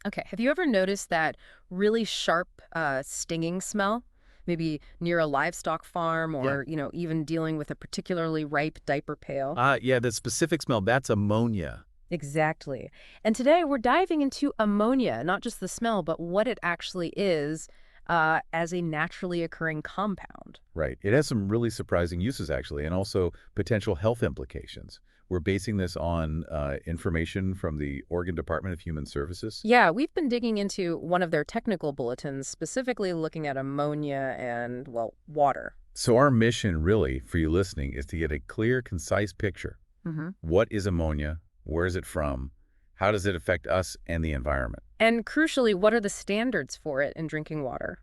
Okay, have you ever noticed that really sharp, stinging smell? Maybe near a livestock farm Yeah. or, even dealing with a particularly ripe diaper pail? Yeah, the specific smell, that's ammonia. Exactly. And today we're diving into ammonia, not just the smell, but what it actually is as a naturally occurring compound. Right. It has some really surprising uses, actually, and also potential health implications. We're basing this on information from the Oregon Department of Human Services. Yeah, we've been digging into one of their technical bulletins, specifically looking at ammonia and, well, water. So our mission, really, for you listening, is to get a clear, concise picture. Hmm. What is ammonia? Where is it from? How does it affect us and the environment? And crucially, what are the standards for it in drinking water?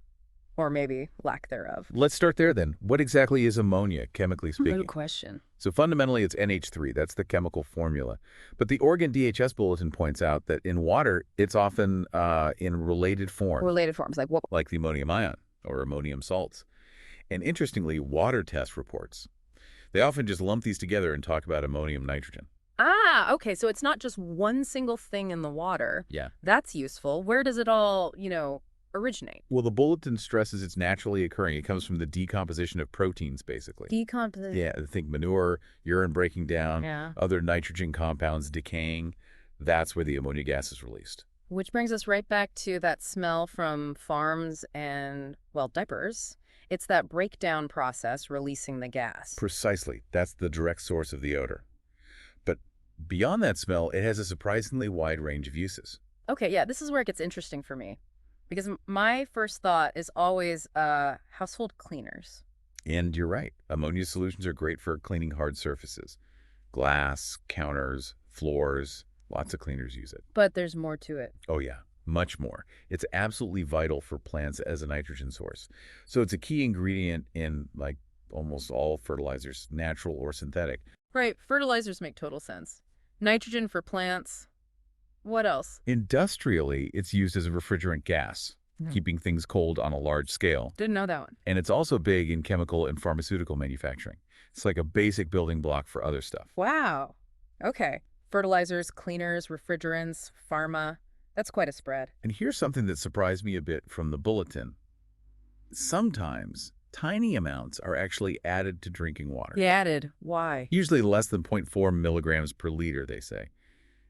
Or maybe lack thereof. Let's start there, then. What exactly is ammonia, chemically Good speaking? question. So fundamentally, it's NH3. That's the chemical formula. But the Oregon DHS bulletin points out that in water, it's often in related forms, Related forms, like what? like the ammonium ion or ammonium salts. And interestingly, water test reports, they often just lump these together and talk about ammonium nitrogen. Ah, okay. So it's not just one single thing in the water. Yeah. That's useful. Where does it all, originate? Well, the bulletin stresses it's naturally occurring. It comes from the decomposition of proteins, basically. Decomposition. Yeah, think manure, urine breaking down, Yeah. other nitrogen compounds decaying. That's where the ammonia gas is released. Which brings us right back to that smell from farms and, well, diapers. It's that breakdown process releasing the gas. Precisely. That's the direct source of the odor. But beyond that smell, it has a surprisingly wide range of uses. Okay, yeah, this is where it gets interesting for me. Because my first thought is always household cleaners. And you're right. Ammonia solutions are great for cleaning hard surfaces. Glass, counters, floors, lots of cleaners use it. But there's more to it. Oh yeah, much more. It's absolutely vital for plants as a nitrogen source. So it's a key ingredient in like almost all fertilizers, natural or synthetic. Right, fertilizers make total sense. Nitrogen for plants. What else? Industrially, it's used as a refrigerant gas, Hmm. keeping things cold on a large scale. Didn't know that one. And it's also big in chemical and pharmaceutical manufacturing. It's like a basic building block for other stuff. Wow. Okay. Fertilizers, cleaners, refrigerants, pharma. That's quite a spread. And here's something that surprised me a bit from the bulletin. Sometimes tiny amounts are actually added to drinking water. He added, why? Usually less than zero point 0.4 milligrams per liter, they say.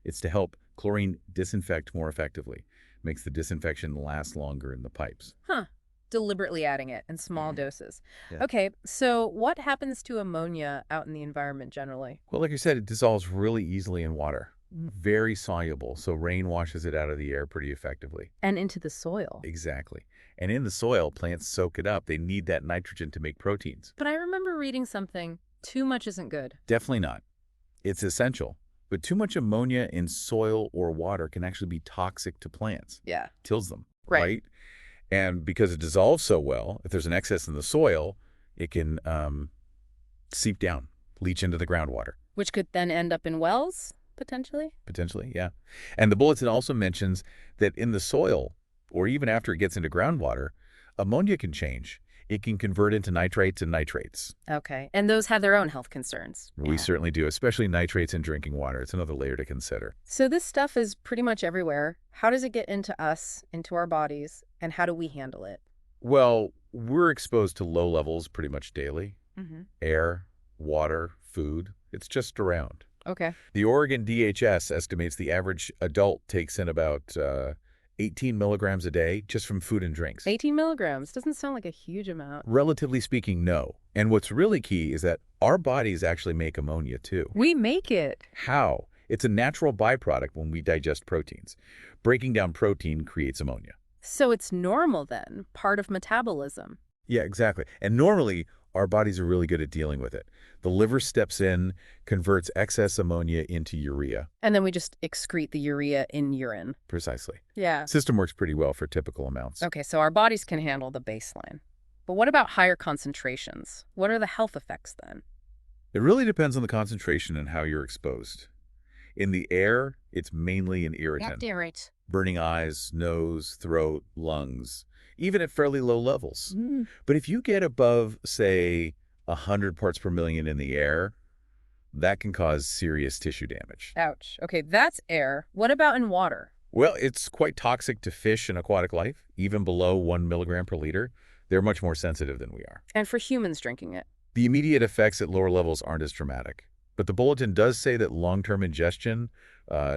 It's to help chlorine disinfect more effectively. Makes the disinfection last longer in the pipes. Huh. Deliberately adding it in small Mhm. doses. Yeah. Okay, so what happens to ammonia out in the environment generally? Well, like I said, it dissolves really easily in water. Mm. Very soluble, so rain washes it out of the air pretty effectively. And into the soil. Exactly. And in the soil, plants soak it up. They need that nitrogen to make proteins. But I remember reading something, too much isn't good. Definitely not. It's essential. But too much ammonia in soil or water can actually be toxic to plants. Yeah. Kills them, Right. right? And because it dissolves so well, if there's an excess in the soil, it can seep down, leach into the groundwater, Which could then end up in wells, potentially? potentially, yeah. And the bulletin also mentions that in the soil, or even after it gets into groundwater, ammonia can change. It can convert into nitrates and nitrates. Okay. And those have their own health concerns. We Yeah. certainly do, especially nitrates in drinking water. It's another layer to consider. So this stuff is pretty much everywhere. How does it get into us, into our bodies, and how do we handle it? Well, we're exposed to low levels pretty much daily. Mm-hmm. Air, water, food. It's just around. Okay. The Oregon DHS estimates the average adult takes in about 18 milligrams a day just from food and drinks. 18 milligrams. Doesn't sound like a huge amount. Relatively speaking, no. And what's really key is that our bodies actually make ammonia too. We make it. How? It's a natural byproduct when we digest proteins. Breaking down protein creates ammonia. So it's normal then, part of metabolism. Yeah, exactly. And normally, our bodies are really good at dealing with it. The liver steps in, converts excess ammonia into urea. And then we just excrete the urea in urine. Precisely. Yeah. System works pretty well for typical amounts. Okay, so our bodies can handle the baseline. But what about higher concentrations? What are the health effects then? It really depends on the concentration and how you're exposed. In the air, it's mainly an irritant. Irritates. Burning eyes, nose, throat, lungs, even at fairly low levels. Mm. But if you get above, say, 100 parts per million in the air, that can cause serious tissue damage. Ouch. Okay, that's air. What about in water? Well, it's quite toxic to fish and aquatic life, even below 1 milligram per liter. They're much more sensitive than we are. And for humans drinking it. The immediate effects at lower levels aren't as dramatic. But the bulletin does say that long-term ingestion,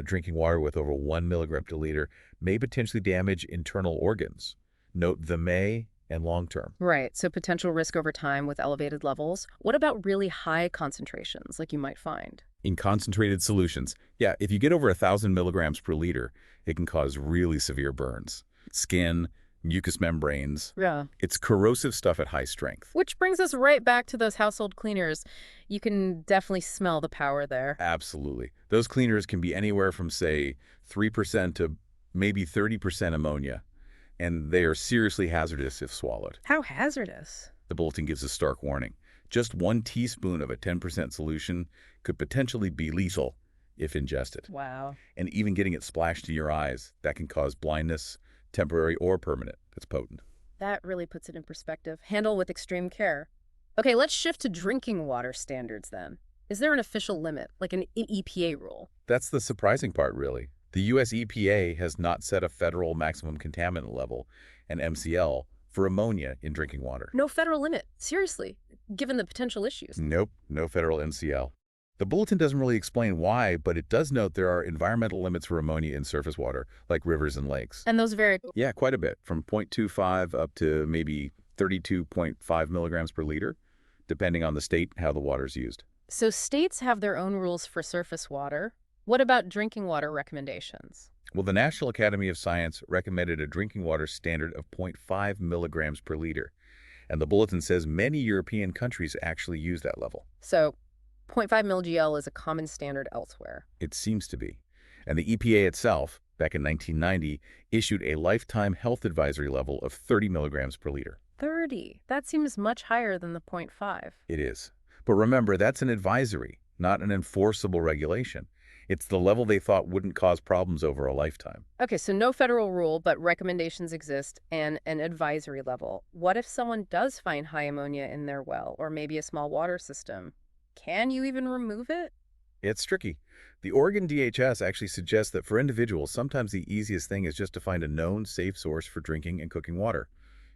drinking water with over 1 milligram per liter, may potentially damage internal organs. Note the may and long-term. Right, so potential risk over time with elevated levels. What about really high concentrations, like you might find? In concentrated solutions, yeah, if you get over 1,000 milligrams per liter, it can cause really severe burns. Skin, mucous membranes. Yeah. It's corrosive stuff at high strength. Which brings us right back to those household cleaners. You can definitely smell the power there. Absolutely. Those cleaners can be anywhere from, say, 3% to maybe 30% ammonia, and they are seriously hazardous if swallowed. How hazardous? The bulletin gives a stark warning. Just 1 teaspoon of a 10% solution could potentially be lethal if ingested. Wow. And even getting it splashed in your eyes, that can cause blindness, temporary or permanent. It's potent. That really puts it in perspective. Handle with extreme care. Okay, let's shift to drinking water standards then. Is there an official limit, like an EPA rule? That's the surprising part, really. The U.S. EPA has not set a federal maximum contaminant level, an MCL, for ammonia in drinking water. No federal limit. Seriously, given the potential issues. Nope, no federal MCL. The bulletin doesn't really explain why, but it does note there are environmental limits for ammonia in surface water, like rivers and lakes. And those vary. Yeah, quite a bit, from 0.25 up to maybe 32.5 milligrams per liter, depending on the state, how the water's used. So states have their own rules for surface water. What about drinking water recommendations? Well, the National Academy of Science recommended a drinking water standard of 0.5 milligrams per liter, and the bulletin says many European countries actually use that level. So 0.5 mg/L is a common standard elsewhere. It seems to be. And the EPA itself, back in 1990, issued a lifetime health advisory level of 30 milligrams per liter. 30. That seems much higher than the 0.5. It is. But remember, that's an advisory, not an enforceable regulation. It's the level they thought wouldn't cause problems over a lifetime. Okay, so no federal rule, but recommendations exist and an advisory level. What if someone does find high ammonia in their well or maybe a small water system? Can you even remove it? It's tricky. The Oregon DHS actually suggests that for individuals, sometimes the easiest thing is just to find a known safe source for drinking and cooking water,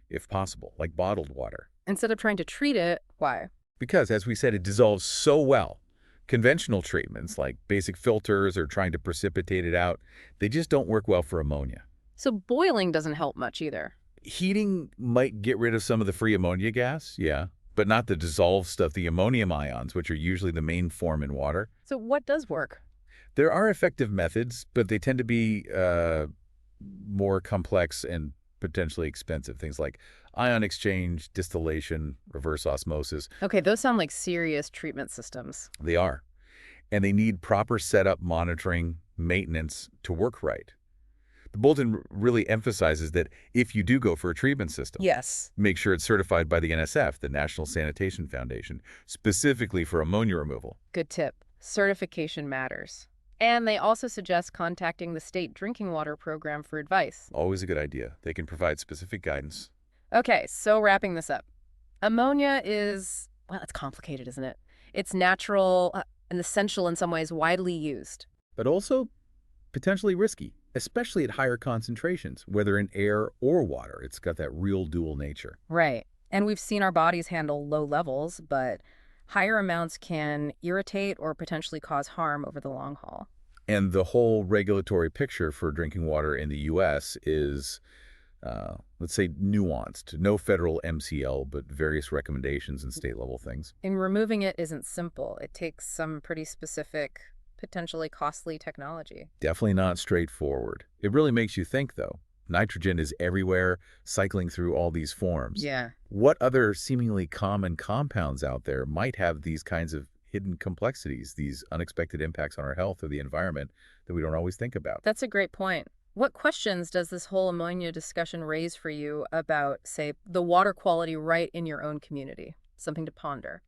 if possible, like bottled water. Instead of trying to treat it, why? Because, as we said, it dissolves so well. Conventional treatments, like basic filters or trying to precipitate it out, they just don't work well for ammonia. So boiling doesn't help much either. Heating might get rid of some of the free ammonia gas, yeah, but not the dissolved stuff, the ammonium ions, which are usually the main form in water. So what does work? There are effective methods, but they tend to be more complex and potentially expensive. Things like ion exchange, distillation, reverse osmosis. Okay, those sound like serious treatment systems. They are. And they need proper setup, monitoring, maintenance to work right. The bulletin really emphasizes that if you do go for a treatment system, Yes. make sure it's certified by the NSF, the National Sanitation Foundation, specifically for ammonia removal. Good tip. Certification matters. And they also suggest contacting the state drinking water program for advice. Always a good idea. They can provide specific guidance. Okay, so wrapping this up. Ammonia is, well, it's complicated, isn't it? It's natural and essential in some ways, widely used. But also potentially risky, especially at higher concentrations, whether in air or water. It's got that real dual nature. Right. And we've seen our bodies handle low levels, but higher amounts can irritate or potentially cause harm over the long haul. And the whole regulatory picture for drinking water in the U.S. is, let's say, nuanced. No federal MCL, but various recommendations and state-level things. And removing it isn't simple. It takes some pretty specific, potentially costly technology. Definitely not straightforward. It really makes you think, though. Nitrogen is everywhere, cycling through all these forms. Yeah. What other seemingly common compounds out there might have these kinds of hidden complexities, these unexpected impacts on our health or the environment that we don't always think about? That's a great point. What questions does this whole ammonia discussion raise for you about, say, the water quality right in your own community? Something to ponder.